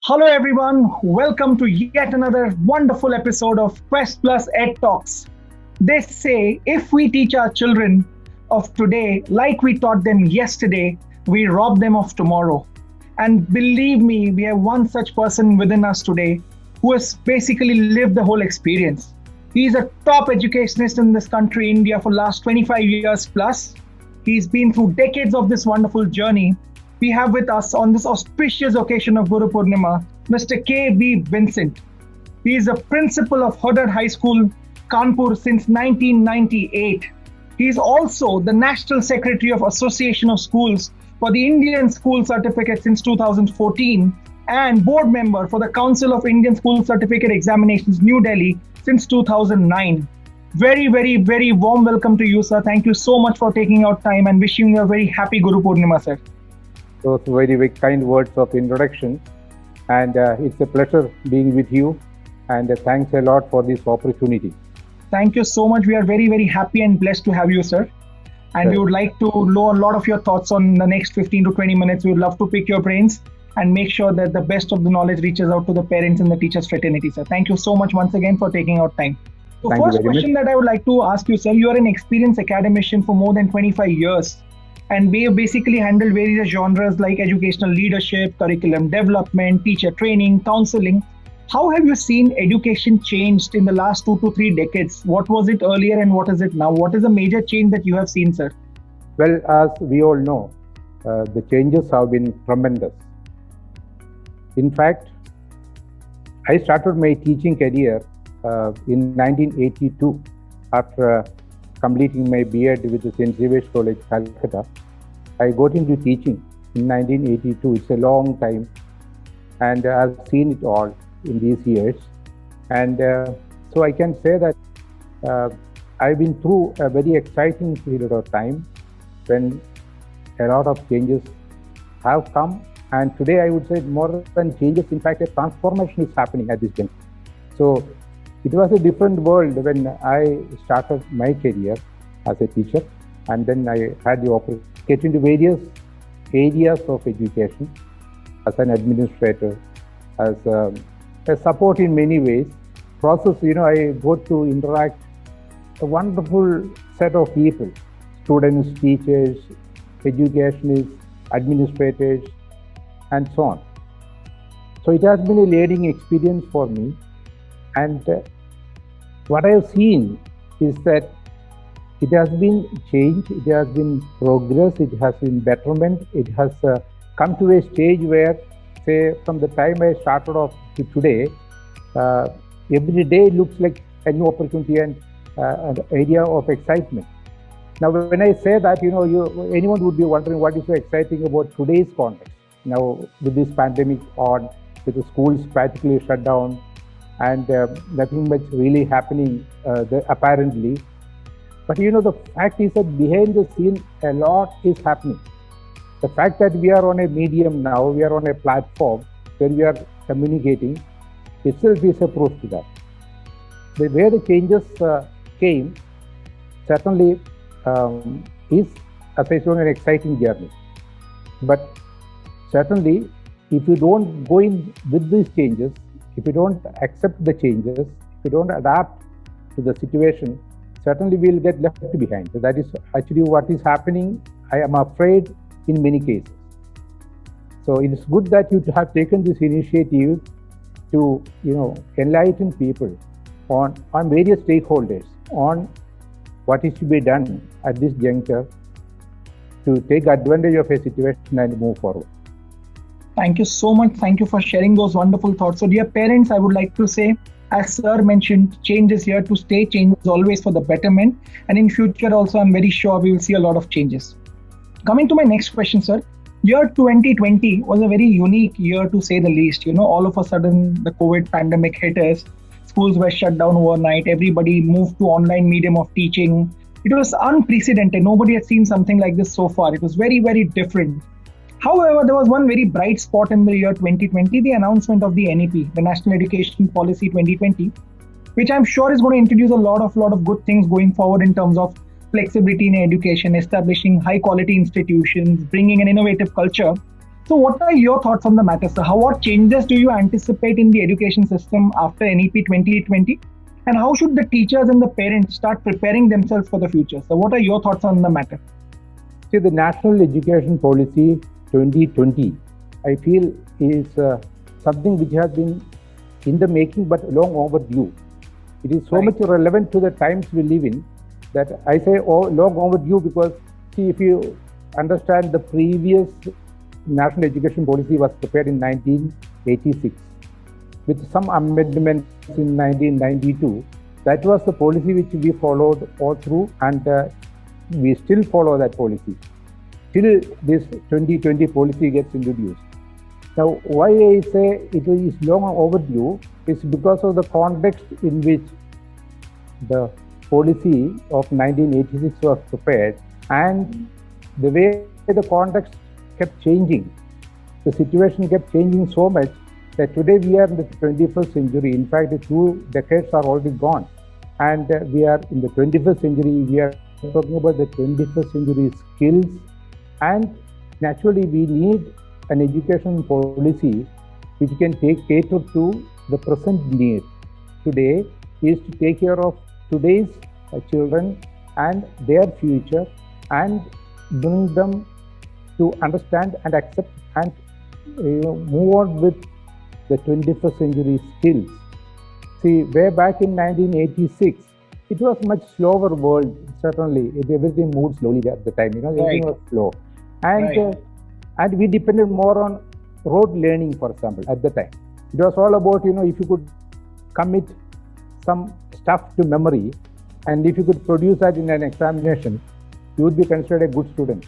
Hello, everyone. Welcome to yet another wonderful episode of Quest Plus Ed Talks. They say if we teach our children of today like we taught them yesterday, we rob them of tomorrow. And believe me, we have one such person within us today who has basically lived the whole experience. He's a top educationist in this country, India, for last 25 years plus. He's been through decades of this wonderful journey. We have with us on this auspicious occasion of Guru Purnima, Mr. V Vincent. He is a principal of Huddard High School, Kanpur since 1998. He is also the National Secretary of Association of Schools for the Indian School Certificate since 2014 and board member for the Council of Indian School Certificate Examinations, New Delhi since 2009. Very, very, very warm welcome to you, sir. Thank you so much for taking out time and wishing you a very happy Guru Purnima, sir. Those very, very kind words of introduction, and it's a pleasure being with you, and thanks a lot for this opportunity. Thank you so much. We are very, very happy and blessed to have you, sir. And we would like to know a lot of your thoughts on the next 15 to 20 minutes. We would love to pick your brains and make sure that the best of the knowledge reaches out to the parents and the teachers fraternity, sir. Thank you so much once again for taking out time. So first question that I would like to ask you, sir, you are an experienced academician for more than 25 years. And we have basically handled various genres like educational leadership, curriculum development, teacher training, counseling. How have you seen education changed in the last 2 to 3 decades? What was it earlier and what is it now? What is the major change that you have seen, sir? Well, as we all know, the changes have been tremendous. In fact, I started my teaching career in 1982 after completing my B.Ed with the St. Xavier's College, Calcutta. I got into teaching in 1982. It's a long time, and I've seen it all in these years. And so I can say that I've been through a very exciting period of time when a lot of changes have come. And today I would say more than changes, in fact, a transformation is happening at this point. So it was a different world when I started my career as a teacher, and then I had the opportunity to get into various areas of education as an administrator, as a support in many ways. Process, I got to interact a wonderful set of people, students, teachers, educationists, administrators, and so on. So it has been a learning experience for me. And what I have seen is that it has been change, it has been progress, it has been betterment. It has come to a stage where, say, from the time I started off to today, every day looks like a new opportunity and an area of excitement. Now, when I say that, anyone would be wondering what is so exciting about today's context. Now, with this pandemic on, with the schools practically shut down, and nothing much really happening apparently. But the fact is that behind the scene, a lot is happening. The fact that we are on a medium now, we are on a platform where we are communicating, itself is a proof to that. The way the changes came certainly is, as I said, an exciting journey. But certainly, if you don't go in with these changes, if you don't accept the changes, if you don't adapt to the situation, certainly we'll get left behind. So that is actually what is happening, I am afraid, in many cases. So it is good that you have taken this initiative to, enlighten people on various stakeholders on what is to be done at this juncture to take advantage of a situation and move forward. Thank you so much. Thank you for sharing those wonderful thoughts. So dear parents, I would like to say, as sir mentioned, change is here to stay. Change is always for the betterment. And in future also, I'm very sure we will see a lot of changes. Coming to my next question, sir. Year 2020 was a very unique year to say the least. All of a sudden, the COVID pandemic hit us. Schools were shut down overnight. Everybody moved to online medium of teaching. It was unprecedented. Nobody had seen something like this so far. It was very, very different. However, there was one very bright spot in the year 2020, the announcement of the NEP, the National Education Policy 2020, which I'm sure is going to introduce a lot of good things going forward in terms of flexibility in education, establishing high quality institutions, bringing an innovative culture. So what are your thoughts on the matter, sir? What changes do you anticipate in the education system after NEP 2020? And how should the teachers and the parents start preparing themselves for the future? So what are your thoughts on the matter? See, the National Education Policy 2020, I feel, is something which has been in the making but long overdue. It is so much relevant to the times we live in that I say long overdue because, see, if you understand, the previous National Education Policy was prepared in 1986 with some amendments in 1992. That was the policy which we followed all through, and we still follow that policy till this 2020 policy gets introduced. Now, why I say it is long overdue is because of the context in which the policy of 1986 was prepared and the way the context kept changing. The situation kept changing so much that today we are in the 21st century. In fact, the 2 decades are already gone. And we are in the 21st century. We are talking about the 21st century skills. And naturally, we need an education policy which can cater to the present need. Today is to take care of today's children and their future and bring them to understand and accept and move on with the 21st century skills. See, way back in 1986, it was much slower world, certainly. Everything moved slowly at the time, everything was slow. And we depended more on rote learning, for example, at the time. It was all about, if you could commit some stuff to memory and if you could produce that in an examination, you would be considered a good student.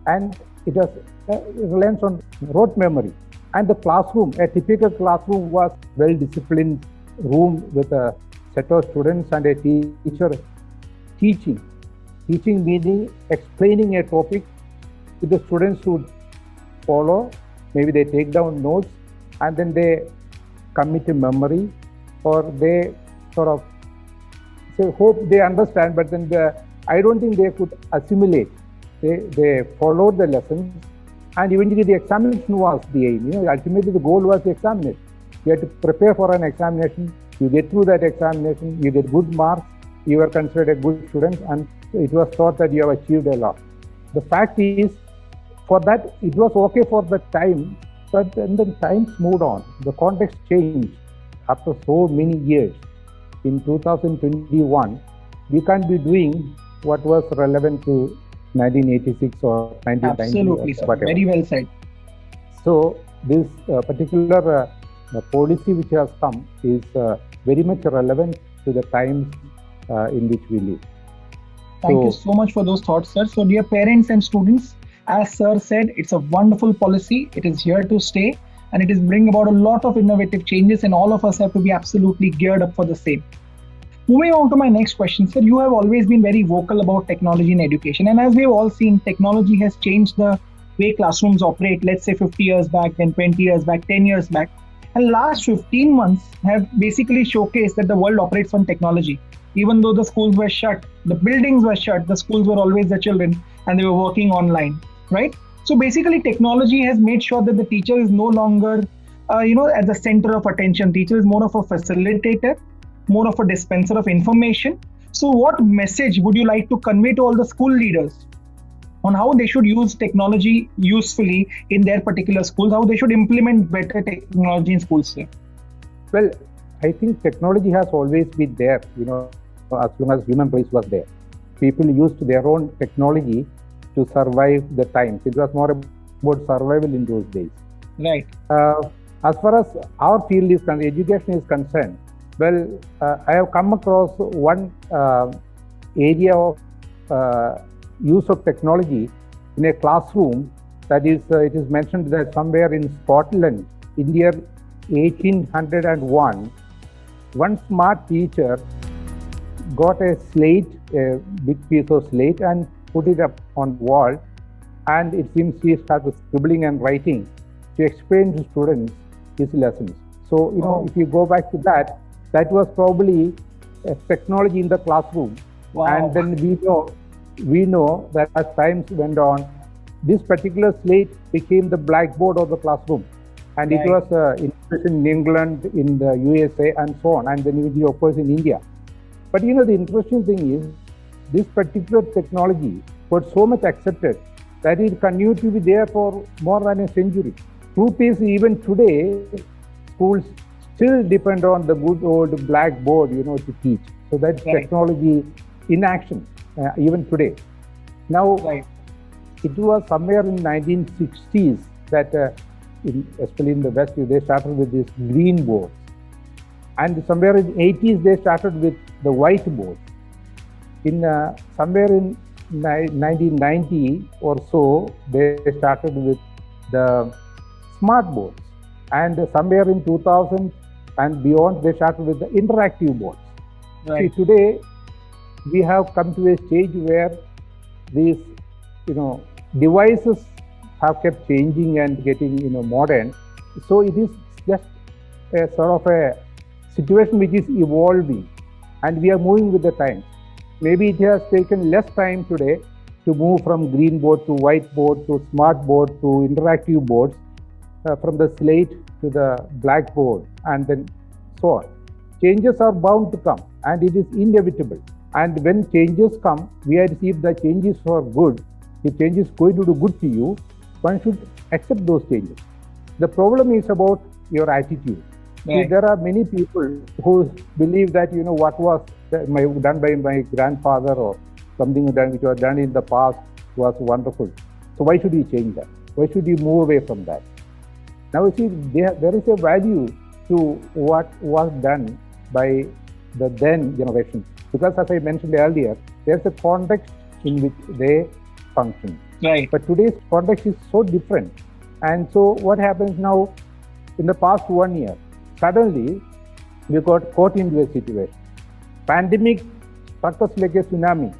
And it was reliance on rote memory. And the classroom, a typical classroom, was well-disciplined room with a set of students and a teacher teaching. Teaching meaning explaining a topic to the students who follow. Maybe they take down notes and then they commit to memory, or they sort of say, hope they understand, but then I don't think they could assimilate. They followed the lessons, and eventually the examination was the aim. Ultimately the goal was the examination. You had to prepare for an examination. You get through that examination, you get good marks, you are considered a good student, and it was thought that you have achieved a lot. The fact is, for that, it was okay for the time, but then the times moved on. The context changed after so many years. In 2021, we can't be doing what was relevant to 1986 or 1990. Absolutely, sir. Whatever. Very well said. So this particular policy which has come is very much relevant to the times in which we live. Thank you so much for those thoughts, sir. So dear parents and students, as sir said, it's a wonderful policy. It is here to stay, and it is bringing about a lot of innovative changes, and all of us have to be absolutely geared up for the same. Moving on to my next question, sir, you have always been very vocal about technology in education. And as we've all seen, technology has changed the way classrooms operate, let's say 50 years back, then 20 years back, 10 years back. And last 15 months have basically showcased that the world operates on technology. Even though the schools were shut, the buildings were shut, the schools were always the children, and they were working online, right? So basically, technology has made sure that the teacher is no longer, at the center of attention. Teacher is more of a facilitator, more of a dispenser of information. So what message would you like to convey to all the school leaders on how they should use technology usefully in their particular schools, how they should implement better technology in schools, sir? Well, I think technology has always been there, as long as human race was there. People used their own technology to survive the times. It was more about survival in those days. Right. As far as our field is concerned, education is concerned, well, I have come across one area of use of technology in a classroom. That is, it is mentioned that somewhere in Scotland, in the year 1801, one smart teacher got a slate, a big piece of slate, and put it up on the wall. And it seems he started scribbling and writing to explain to students his lessons. So, if you go back to that, that was probably a technology in the classroom. Wow. And then we know that as times went on, this particular slate became the blackboard of the classroom. And it was in England, in the USA, and so on, and then of course in India. But the interesting thing is, this particular technology was so much accepted that it continued to be there for more than a century. Truth is, even today, schools still depend on the good old blackboard, to teach. So that's technology in action, even today. Now, it was somewhere in 1960s that, especially in the West, they started with these green boards. And somewhere in 80s, they started with the white board. Somewhere in 1990 or so, they started with the smart boards. And somewhere in 2000 and beyond, they started with the interactive boards. See, today, we have come to a stage where these, devices have kept changing and getting, modern. So it is just a sort of a situation which is evolving, and we are moving with the times. Maybe it has taken less time today to move from green board to white board to smart board to interactive boards, from the slate to the blackboard, and then so on. Changes are bound to come, and it is inevitable. And when changes come, we have to see if the changes are good. If change is going to do good to you, one should accept those changes. The problem is about your attitude. See, there are many people who believe that, what was done by my grandfather or something which was done in the past was wonderful. So why should you change that? Why should you move away from that? Now, you see, there is a value to what was done by the then generation. Because as I mentioned earlier, there's a context in which they function. But today's context is so different. And so what happens now, in the past 1 year, suddenly we got caught into a situation. Pandemic struck us like a tsunami.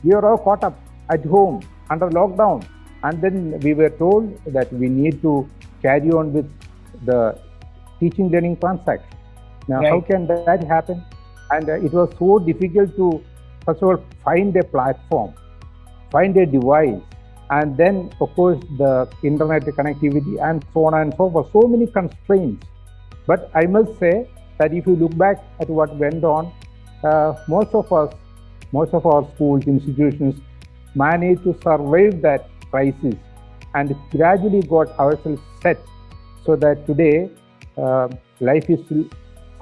We are all caught up at home under lockdown. And then we were told that we need to carry on with the teaching learning transaction. Now, how can that happen? And it was so difficult to, first of all, find a platform, find a device, and then, of course, the internet connectivity and so on and so forth. So many constraints. But I must say that if you look back at what went on, most of our schools, institutions managed to survive that crisis and gradually got ourselves set so that today life is still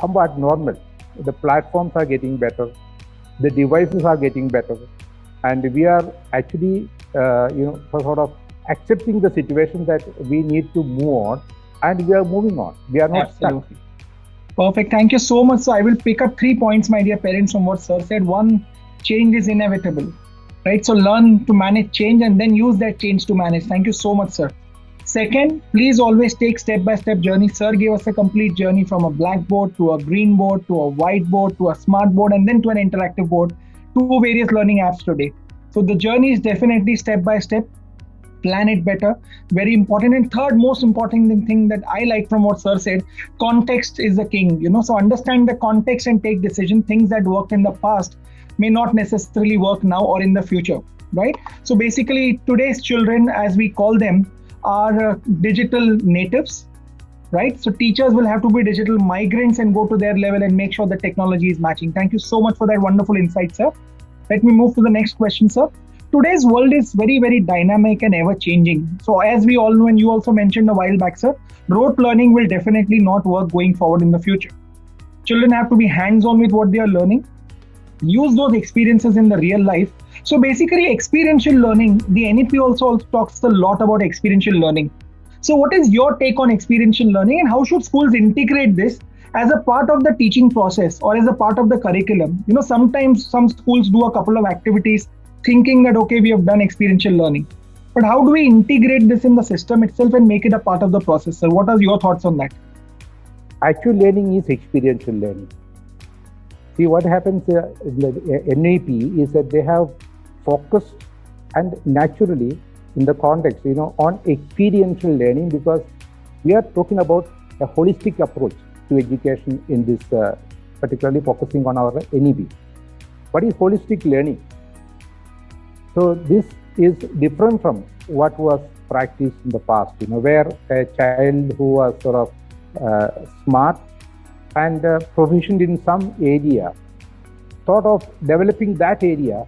somewhat normal. The platforms are getting better, the devices are getting better, and we are actually, sort of accepting the situation that we need to move on, and we are moving on. We are not stuck. Perfect. Thank you so much. So I will pick up 3 points, my dear parents, from what sir said. One, change is inevitable, right? So learn to manage change and then use that change to manage. Thank you so much, sir. Second, please always take step-by-step journey. Sir gave us a complete journey from a blackboard to a green board to a whiteboard to a smart board and then to an interactive board to various learning apps today. So the journey is definitely step-by-step. Plan it better. Very important. And third most important thing that I like from what sir said, context is the king. So understand the context and take decision. Things that worked in the past may not necessarily work now or in the future, right? So basically today's children, as we call them, are digital natives, right? So teachers will have to be digital migrants and go to their level and make sure the technology is matching. Thank you so much for that wonderful insight, sir. Let me move to the next question, sir. Today's world is very, very dynamic and ever changing. So as we all know, and you also mentioned a while back, sir, rote learning will definitely not work going forward in the future. Children have to be hands-on with what they are learning, use those experiences in the real life. So basically experiential learning, the NEP also talks a lot about experiential learning. So what is your take on experiential learning and how should schools integrate this as a part of the teaching process or as a part of the curriculum? Sometimes some schools do a couple of activities thinking that, okay, we have done experiential learning. But how do we integrate this in the system itself and make it a part of the process? Sir, what are your thoughts on that? Actual learning is experiential learning. See, what happens in the NEP is that they have focused and naturally in the context, on experiential learning, because we are talking about a holistic approach to education in this, particularly focusing on our NEP. What is holistic learning? So this is different from what was practiced in the past, where a child who was sort of smart and proficient in some area thought of developing that area.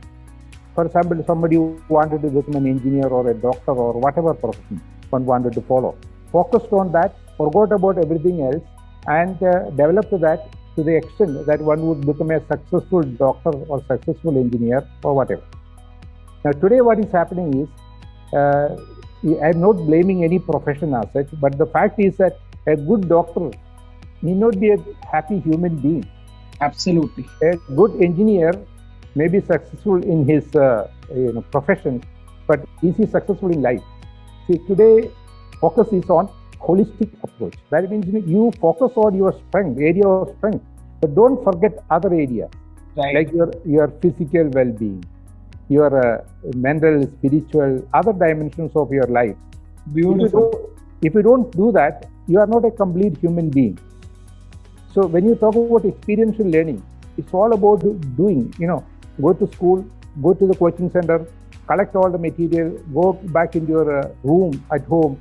For example, somebody who wanted to become an engineer or a doctor or whatever profession one wanted to follow, focused on that, forgot about everything else, and developed that to the extent that one would become a successful doctor or successful engineer or whatever. Now, today what is happening is, I'm not blaming any profession as such, but the fact is that a good doctor need not be a happy human being. Absolutely. A good engineer may be successful in his profession, but is he successful in life? See, today focus is on holistic approach. That means you focus on your strength, area of strength, but don't forget other areas, right, like your physical well-being, your mental, spiritual, other dimensions of your life. Beautiful. If you don't do that, you are not a complete human being. So when you talk about experiential learning, it's all about doing, go to school, go to the coaching center, collect all the material, go back into your room at home,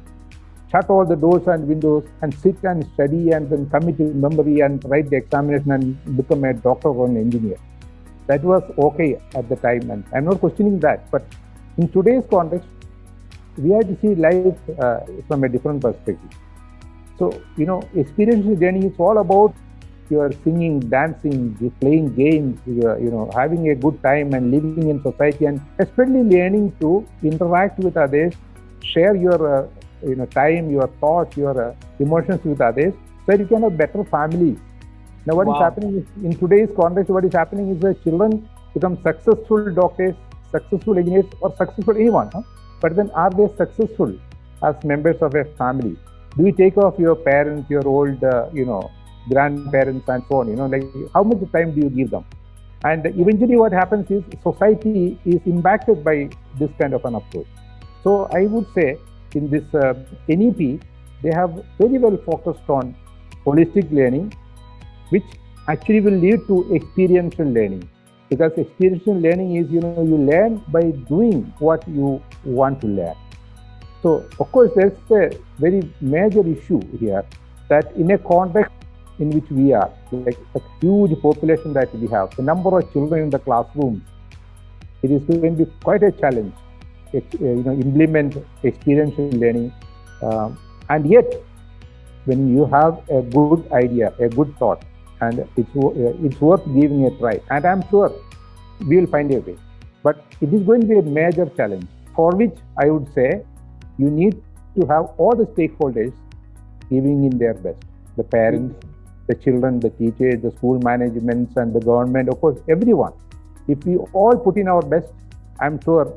shut all the doors and windows, and sit and study and then commit to memory and write the examination and become a doctor or an engineer. That was okay at the time, and I'm not questioning that. But in today's context, we have to see life from a different perspective. So, experiential learning is all about your singing, dancing, playing games, having a good time and living in society, and especially learning to interact with others, share your time, your thoughts, your emotions with others, so that you can have better families. Now, what is happening is, in today's context, what is happening is that children become successful doctors, successful engineers, or successful anyone. But then, are they successful as members of a family? Do you take off your parents, your old, grandparents, and so on? How much time do you give them? And eventually, what happens is society is impacted by this kind of an approach. So, I would say in this NEP, they have very well focused on holistic learning, which actually will lead to experiential learning. Because experiential learning is, you learn by doing what you want to learn. So, of course, there's a very major issue here, that in a context in which we are, like a huge population that we have, the number of children in the classroom, it is going to be quite a challenge, implement experiential learning. And yet, when you have a good idea, a good thought, and it's worth giving a try, and I'm sure we will find a way. But it is going to be a major challenge, for which I would say you need to have all the stakeholders giving in their best. The parents, the children, the teachers, the school managements, and the government, of course, everyone. If we all put in our best, I'm sure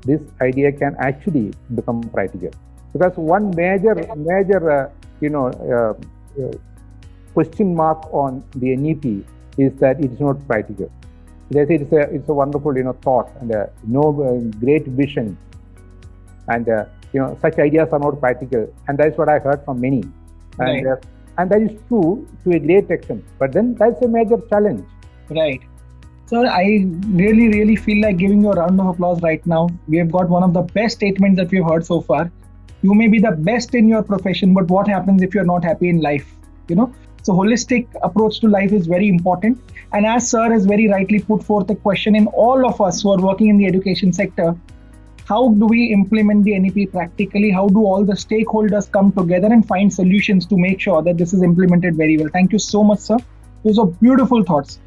this idea can actually become practical. Because one major question mark on the NEP is that it is not practical. They say it's a wonderful thought and great vision, and such ideas are not practical, and that's what I heard from many. Right. And that is true to a great extent, but then that's a major challenge. Right. Sir, I really, really feel like giving you a round of applause right now. We have got one of the best statements that we've heard so far. You may be the best in your profession, but what happens if you're not happy in life? So holistic approach to life is very important. And as Sir has very rightly put forth a question in all of us who are working in the education sector, how do we implement the NEP practically? How do all the stakeholders come together and find solutions to make sure that this is implemented very well? Thank you so much, sir. Those are beautiful thoughts.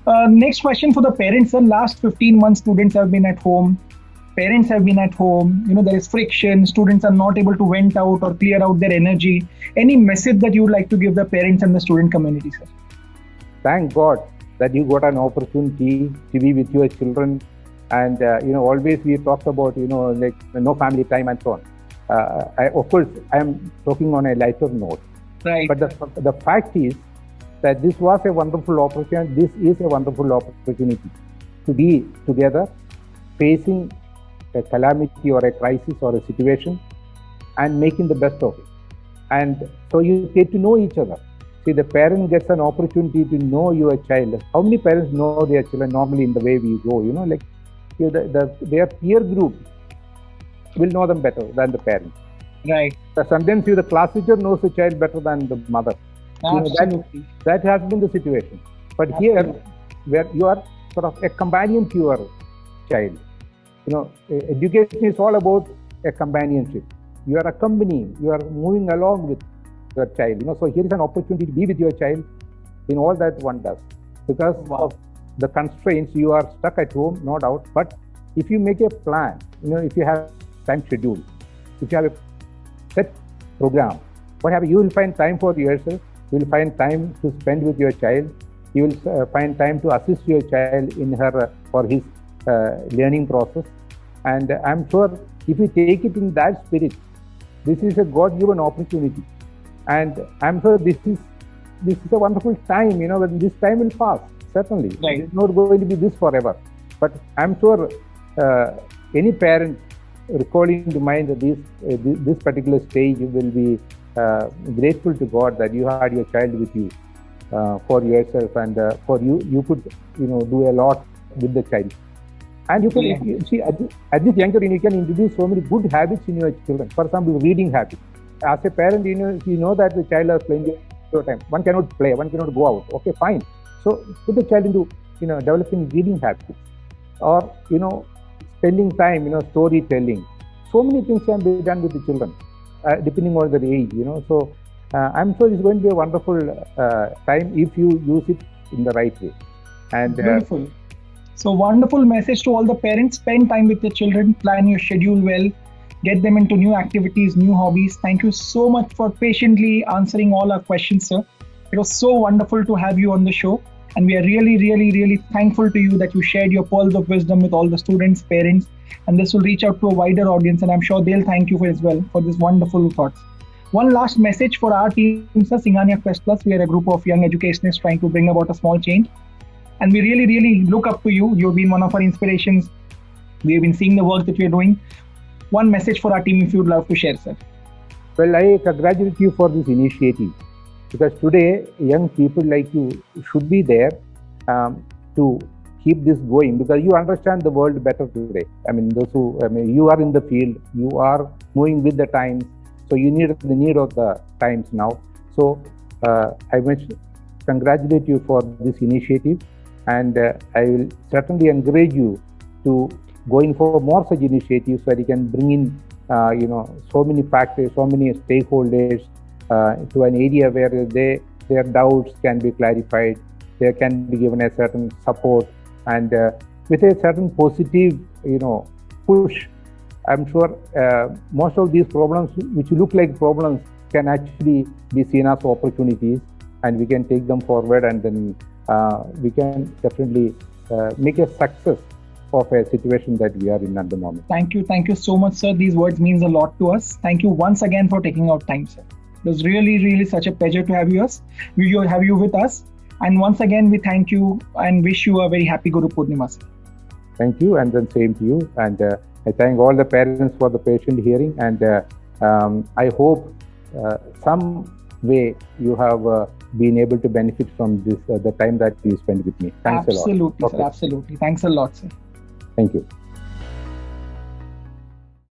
Next question for the parents, sir. Last 15 months, students have been at home. Parents have been at home. There is friction. Students are not able to vent out or clear out their energy. Any message that you would like to give the parents and the student community, sir? Thank God that you got an opportunity to be with your children. And, always we talked about, no family time and so on. Of course, I am talking on a lighter note. Right. But the fact is that this was a wonderful opportunity. This is a wonderful opportunity to be together, facing a calamity or a crisis or a situation, and making the best of it. And so you get to know each other. See, the parent gets an opportunity to know your child. How many parents know their children normally in the way we go? Their peer group will know them better than the parents. Right. Sometimes the class teacher knows the child better than the mother. Absolutely. That has been the situation. But here, where you are sort of a companion to your child, education is all about a companionship. You are accompanying, you are moving along with your child. So here is an opportunity to be with your child in all that one does. Because of the constraints, you are stuck at home, no doubt. But if you make a plan, if you have time schedule, if you have a set program, what happens? You will find time for yourself. You will find time to spend with your child. You will find time to assist your child in her or his learning process. And I'm sure if you take it in that spirit, this is a God-given opportunity. And I'm sure this is a wonderful time, when this time will pass, certainly. Right. It's not going to be this forever. But I'm sure any parent recalling to mind that this particular stage will be grateful to God that you had your child with you for yourself, and for you could do a lot with the child. And you can see at this juncture you can introduce so many good habits in your children. For example, reading habits. As a parent, you know that the child is playing your time. One cannot play, one cannot go out. Okay, fine. So put the child into developing reading habits, or spending time, storytelling. So many things can be done with the children, depending on their age. So I'm sure it's going to be a wonderful time if you use it in the right way. And beautiful. So wonderful message to all the parents. Spend time with your children, plan your schedule well, get them into new activities, new hobbies. Thank you so much for patiently answering all our questions, sir. It was so wonderful to have you on the show. And we are really, really, really thankful to you that you shared your pearls of wisdom with all the students, parents, and this will reach out to a wider audience. And I'm sure they'll thank you as well for this wonderful thoughts. One last message for our team, sir, Singhania Quest Plus. We are a group of young educationists trying to bring about a small change. And we really, really look up to you. You've been one of our inspirations. We have been seeing the work that you're doing. One message for our team if you'd love to share, sir. Well, I congratulate you for this initiative, because today young people like you should be there to keep this going, because you understand the world better today. You are in the field, you are moving with the times, so you need the need of the times now. So I must congratulate you for this initiative, and I will certainly encourage you to going for more such initiatives so that you can bring in so many factors, so many stakeholders to an area where their doubts can be clarified, they can be given a certain support, and with a certain positive push. I'm sure most of these problems which look like problems can actually be seen as opportunities, and we can take them forward, and then we can definitely make a success of a situation that we are in at the moment. Thank you so much, sir. These words means a lot to us. Thank you once again for taking out time, sir. It was really, really such a pleasure to have you with us. And once again, we thank you and wish you a very happy Guru Purnima, sir. Thank you, and then same to you. And I thank all the parents for the patient hearing. And I hope some way you have been able to benefit from this the time that you spent with me. Thanks a lot. Absolutely, sir. Absolutely. Thanks a lot, sir. Thank you.